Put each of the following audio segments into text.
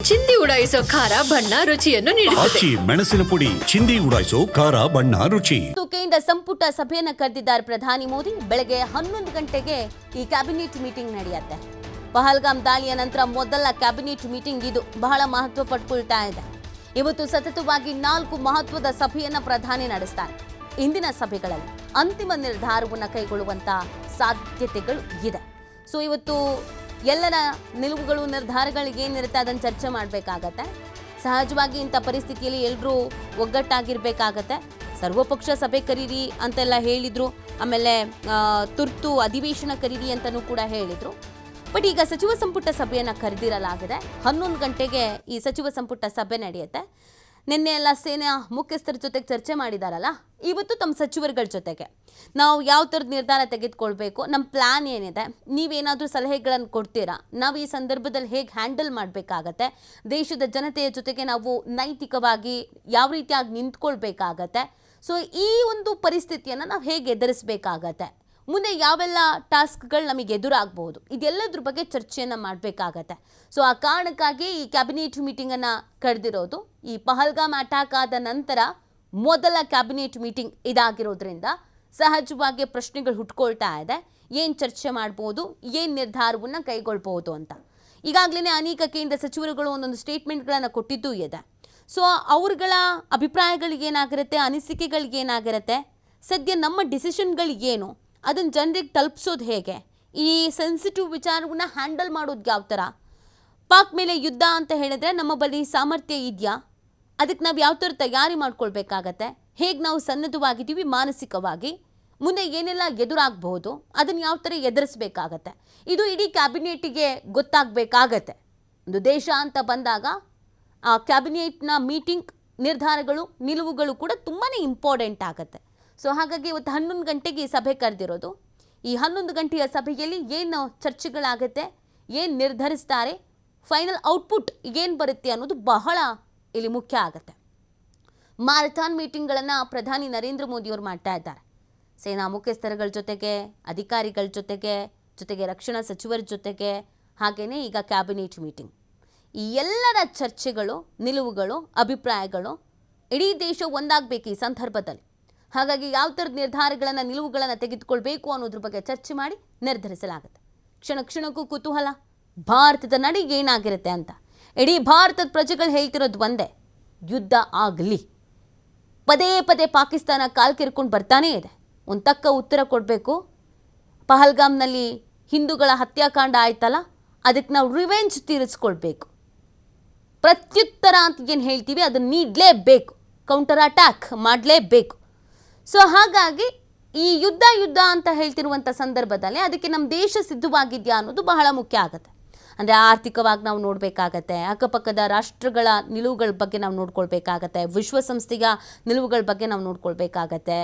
ಚಿಂದಿ ಉಡಾಯಿಸೋ ಖಾರ ಬಣ್ಣ ರುಚಿಯನ್ನು ನೀಡುತ್ತದೆ. ಮೆಣಸಿನ ಪುಡಿ ಚಿಂದಿ ಉಡಾಯಿಸೋ ಖಾರ ಬಣ್ಣ ರುಚಿ. ಕೇಂದ್ರ ಸಂಪುಟ ಸಭೆಯನ್ನು ಕರೆದಿದ್ದಾರೆ ಪ್ರಧಾನಿ ಮೋದಿ. ಬೆಳಗ್ಗೆ 11 ಗಂಟೆಗೆ ಈ ಕ್ಯಾಬಿನೆಟ್ ಮೀಟಿಂಗ್ ನಡೆಯುತ್ತೆ. ಪಹಲ್ಗಾಮ್ ದಾಳಿಯ ನಂತರ ಮೊದಲ ಕ್ಯಾಬಿನೆಟ್ ಮೀಟಿಂಗ್ ಇದು. ಬಹಳ ಮಹತ್ವ ಪಡ್ಕೊಳ್ತಾ ಇದೆ. ಇವತ್ತು ಸತತವಾಗಿ 4 ಮಹತ್ವದ ಸಭೆಯನ್ನ ಪ್ರಧಾನಿ ನಡೆಸ್ತಾರೆ. ಇಂದಿನ ಸಭೆಗಳಲ್ಲಿ ಅಂತಿಮ ನಿರ್ಧಾರವನ್ನು ಕೈಗೊಳ್ಳುವಂತ ಸಾಧ್ಯತೆಗಳು ಇದೆ. ಸೊ ಇವತ್ತು ಎಲ್ಲರ ನಿಲುವುಗಳು ನಿರ್ಧಾರಗಳಿಗೆ ಏನಿರುತ್ತೆ ಅದನ್ನು ಚರ್ಚೆ ಮಾಡಬೇಕಾಗತ್ತೆ. ಸಹಜವಾಗಿ ಇಂಥ ಪರಿಸ್ಥಿತಿಯಲ್ಲಿ ಎಲ್ಲರೂ ಒಗ್ಗಟ್ಟಾಗಿರ್ಬೇಕಾಗತ್ತೆ. ಸರ್ವಪಕ್ಷ ಸಭೆ ಕರೀರಿ ಅಂತೆಲ್ಲ ಹೇಳಿದ್ರು. ಆಮೇಲೆ ತುರ್ತು ಅಧಿವೇಶನ ಕರೀರಿ ಅಂತಲೂ ಕೂಡ ಹೇಳಿದ್ರು. ಬಟ್ ಈಗ ಸಚಿವ ಸಂಪುಟ ಸಭೆಯನ್ನು ಕರೆದಿರಲಾಗಿದೆ. 11 ಗಂಟೆಗೆ ಈ ಸಚಿವ ಸಂಪುಟ ಸಭೆ ನಡೆಯುತ್ತೆ. ನಿನ್ನೆ ಎಲ್ಲ ಸೇನಾ ಮುಖ್ಯಸ್ಥರ ಜೊತೆಗೆ ಚರ್ಚೆ ಮಾಡಿದಾರಲ್ಲ, ಇವತ್ತು ತಮ್ಮ ಸಚಿವರುಗಳ ಜೊತೆಗೆ ನಾವು ಯಾವ ಥರದ ನಿರ್ಧಾರ ತೆಗೆದುಕೊಳ್ಬೇಕು, ನಮ್ಮ ಪ್ಲ್ಯಾನ್ ಏನಿದೆ, ನೀವೇನಾದರೂ ಸಲಹೆಗಳನ್ನು ಕೊಡ್ತೀರಾ, ನಾವು ಈ ಸಂದರ್ಭದಲ್ಲಿ ಹೇಗೆ ಹ್ಯಾಂಡಲ್ ಮಾಡಬೇಕಾಗತ್ತೆ, ದೇಶದ ಜನತೆಯ ಜೊತೆಗೆ ನಾವು ನೈತಿಕವಾಗಿ ಯಾವ ರೀತಿಯಾಗಿ ನಿಂತ್ಕೊಳ್ಬೇಕಾಗತ್ತೆ, ಸೊ ಈ ಒಂದು ಪರಿಸ್ಥಿತಿಯನ್ನು ನಾವು ಹೇಗೆ ಎದುರಿಸಬೇಕಾಗತ್ತೆ, ಮುಂದೆ ಯಾವೆಲ್ಲ ಟಾಸ್ಕ್ಗಳು ನಮಗೆ ಎದುರಾಗಬಹುದು, ಇದೆಲ್ಲದ್ರ ಬಗ್ಗೆ ಚರ್ಚೆಯನ್ನು ಮಾಡಬೇಕಾಗತ್ತೆ. ಸೊ ಆ ಕಾರಣಕ್ಕಾಗಿ ಈ ಕ್ಯಾಬಿನೆಟ್ ಮೀಟಿಂಗನ್ನು ಕರೆದಿರೋದು. ಈ ಪಹಲ್ಗಾಮ್ ಅಟ್ಯಾಕ್ ಆದ ನಂತರ ಮೊದಲ ಕ್ಯಾಬಿನೆಟ್ ಮೀಟಿಂಗ್ ಇದಾಗಿರೋದ್ರಿಂದ ಸಹಜವಾಗಿ ಪ್ರಶ್ನೆಗಳು ಹುಟ್ಕೊಳ್ತಾ ಇದೆ. ಏನು ಚರ್ಚೆ ಮಾಡ್ಬೋದು, ಏನು ನಿರ್ಧಾರವನ್ನು ಕೈಗೊಳ್ಬೋದು ಅಂತ. ಈಗಾಗಲೇ ಅನೇಕ ಕೇಂದ್ರ ಸಚಿವರುಗಳು ಒಂದೊಂದು ಸ್ಟೇಟ್ಮೆಂಟ್ಗಳನ್ನು ಕೊಟ್ಟಿದ್ದೂ ಇದೆ. ಸೊ ಅವ್ರಗಳ ಅಭಿಪ್ರಾಯಗಳಿಗೇನಾಗಿರುತ್ತೆ, ಅನಿಸಿಕೆಗಳಿಗೇನಾಗಿರುತ್ತೆ, ಸದ್ಯ ನಮ್ಮ ಡಿಸಿಷನ್ಗಳಿಗೇನು, ಅದನ್ನು ಜನರಿಗೆ ತಲುಪಿಸೋದು ಹೇಗೆ, ಈ ಸೆನ್ಸಿಟಿವ್ ವಿಚಾರವನ್ನು ಹ್ಯಾಂಡಲ್ ಮಾಡೋದು ಯಾವ ಥರ, ಪಾಕ್ ಮೇಲೆ ಯುದ್ಧ ಅಂತ ಹೇಳಿದ್ರೆ ನಮ್ಮ ಬಳಿ ಸಾಮರ್ಥ್ಯ ಇದೆಯಾ, ಅದಕ್ಕೆ ನಾವು ಯಾವ ಥರ ತಯಾರಿ ಮಾಡ್ಕೊಳ್ಬೇಕಾಗತ್ತೆ, ಹೇಗೆ ನಾವು ಸನ್ನದ್ಧವಾಗಿದ್ದೀವಿ ಮಾನಸಿಕವಾಗಿ, ಮುಂದೆ ಏನೆಲ್ಲ ಎದುರಾಗಬಹುದು, ಅದನ್ನು ಯಾವ ಥರ ಎದುರಿಸಬೇಕಾಗತ್ತೆ, ಇದು ಇಡೀ ಕ್ಯಾಬಿನೆಟಿಗೆ ಗೊತ್ತಾಗಬೇಕಾಗತ್ತೆ. ಒಂದು ದೇಶ ಅಂತ ಬಂದಾಗ ಆ ಕ್ಯಾಬಿನೆಟ್ನ ಮೀಟಿಂಗ್ ನಿರ್ಧಾರಗಳು ನಿಲುವುಗಳು ಕೂಡ ತುಂಬಾ ಇಂಪಾರ್ಟೆಂಟ್ ಆಗುತ್ತೆ. ಸೊ ಹಾಗಾಗಿ ಇವತ್ತು 11 ಗಂಟೆಗೆ ಈ ಸಭೆ ಕರೆದಿರೋದು. ಈ 11 ಗಂಟೆಯ ಸಭೆಯಲ್ಲಿ ಏನು ಚರ್ಚೆಗಳಾಗುತ್ತೆ, ಏನು ನಿರ್ಧರಿಸ್ತಾರೆ, ಫೈನಲ್ ಔಟ್ಪುಟ್ ಏನು ಬರುತ್ತೆ ಅನ್ನೋದು ಬಹಳ ಇಲ್ಲಿ ಮುಖ್ಯ ಆಗುತ್ತೆ. ಮಾರಥಾನ್ ಮೀಟಿಂಗ್ಗಳನ್ನು ಪ್ರಧಾನಿ ನರೇಂದ್ರ ಮೋದಿಯವರು ಮಾಡ್ತಾ ಇದ್ದಾರೆ. ಸೇನಾ ಮುಖ್ಯಸ್ಥರುಗಳ ಜೊತೆಗೆ, ಅಧಿಕಾರಿಗಳ ಜೊತೆಗೆ ರಕ್ಷಣಾ ಸಚಿವರ ಜೊತೆಗೆ, ಹಾಗೆಯೇ ಈಗ ಕ್ಯಾಬಿನೆಟ್ ಮೀಟಿಂಗ್. ಈ ಎಲ್ಲರ ಚರ್ಚೆಗಳು, ನಿಲುವುಗಳು, ಅಭಿಪ್ರಾಯಗಳು ಇಡೀ ದೇಶ ಒಂದಾಗಬೇಕು ಈ ಸಂದರ್ಭದಲ್ಲಿ. ಹಾಗಾಗಿ ಯಾವ ಥರದ ನಿರ್ಧಾರಗಳನ್ನು, ನಿಲುವುಗಳನ್ನು ತೆಗೆದುಕೊಳ್ಬೇಕು ಅನ್ನೋದ್ರ ಬಗ್ಗೆ ಚರ್ಚೆ ಮಾಡಿ ನಿರ್ಧರಿಸಲಾಗುತ್ತೆ. ಕ್ಷಣ ಕ್ಷಣಕ್ಕೂ ಕುತೂಹಲ, ಭಾರತದ ನಡೆ ಏನಾಗಿರುತ್ತೆ ಅಂತ. ಇಡೀ ಭಾರತದ ಪ್ರಜೆಗಳು ಹೇಳ್ತಿರೋದು ಒಂದೇ, ಯುದ್ಧ ಆಗಲಿ. ಪದೇ ಪದೇ ಪಾಕಿಸ್ತಾನ ಕಾಲು ಕೆರ್ಕೊಂಡು ಬರ್ತಾನೇ ಇದೆ. ಒಂದು ತಕ್ಕ ಉತ್ತರ ಕೊಡಬೇಕು. ಪಹಲ್ಗಾಮ್ನಲ್ಲಿ ಹಿಂದೂಗಳ ಹತ್ಯಾಕಾಂಡ ಆಯ್ತಲ್ಲ, ಅದಕ್ಕೆ ನಾವು ರಿವೆಂಜ್ ತೀರಿಸ್ಕೊಳ್ಬೇಕು. ಪ್ರತ್ಯುತ್ತರ ಅಂತ ಏನು ಹೇಳ್ತೀವಿ ಅದನ್ನು ನೀಡಲೇಬೇಕು, ಕೌಂಟರ್ ಅಟ್ಯಾಕ್ ಮಾಡಲೇಬೇಕು. ಸೊ ಹಾಗಾಗಿ ಈ ಯುದ್ಧ ಅಂತ ಹೇಳ್ತಿರುವಂಥ ಸಂದರ್ಭದಲ್ಲಿ ಅದಕ್ಕೆ ನಮ್ಮ ದೇಶ ಸಿದ್ಧವಾಗಿದೆಯಾ ಅನ್ನೋದು ಬಹಳ ಮುಖ್ಯ ಆಗುತ್ತೆ. ಅಂದರೆ ಆರ್ಥಿಕವಾಗಿ ನಾವು ನೋಡಬೇಕಾಗತ್ತೆ, ಅಕ್ಕಪಕ್ಕದ ರಾಷ್ಟ್ರಗಳ ನಿಲುವುಗಳ ಬಗ್ಗೆ ನಾವು ನೋಡ್ಕೊಳ್ಬೇಕಾಗತ್ತೆ, ವಿಶ್ವಸಂಸ್ಥೆಯ ನಿಲುವುಗಳ ಬಗ್ಗೆ ನಾವು ನೋಡ್ಕೊಳ್ಬೇಕಾಗತ್ತೆ,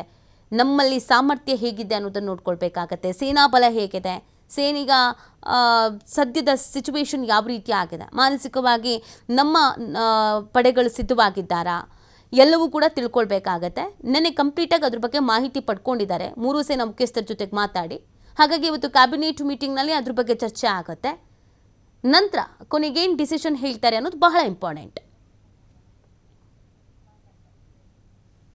ನಮ್ಮಲ್ಲಿ ಸಾಮರ್ಥ್ಯ ಹೇಗಿದೆ ಅನ್ನೋದನ್ನು ನೋಡ್ಕೊಳ್ಬೇಕಾಗತ್ತೆ, ಸೇನಾ ಬಲ ಹೇಗಿದೆ, ಸೇನೆಗ ಸದ್ಯದ ಸಿಚುವೇಶನ್ ಯಾವ ರೀತಿ ಆಗಿದೆ, ಮಾನಸಿಕವಾಗಿ ನಮ್ಮ ಪಡೆಗಳು ಸಿದ್ಧವಾಗಿದ್ದಾರಾ, ಎಲ್ಲವೂ ಕೂಡ ತಿಳ್ಕೊಳ್ಬೇಕಾಗತ್ತೆ. ನೆನ್ನೆ ಕಂಪ್ಲೀಟಾಗಿ ಅದ್ರ ಬಗ್ಗೆ ಮಾಹಿತಿ ಪಡ್ಕೊಂಡಿದ್ದಾರೆ 3 ಸೇನಾ ಮುಖ್ಯಸ್ಥರ ಜೊತೆಗೆ ಮಾತಾಡಿ. ಹಾಗಾಗಿ ಇವತ್ತು ಕ್ಯಾಬಿನೆಟ್ ಮೀಟಿಂಗ್ನಲ್ಲಿ ಅದ್ರ ಬಗ್ಗೆ ಚರ್ಚೆ ಆಗುತ್ತೆ. ನಂತರ ಕೊನೆಗೇನು ಡಿಸಿಷನ್ ಹೇಳ್ತಾರೆ ಅನ್ನೋದು ಬಹಳ ಇಂಪಾರ್ಟೆಂಟ್.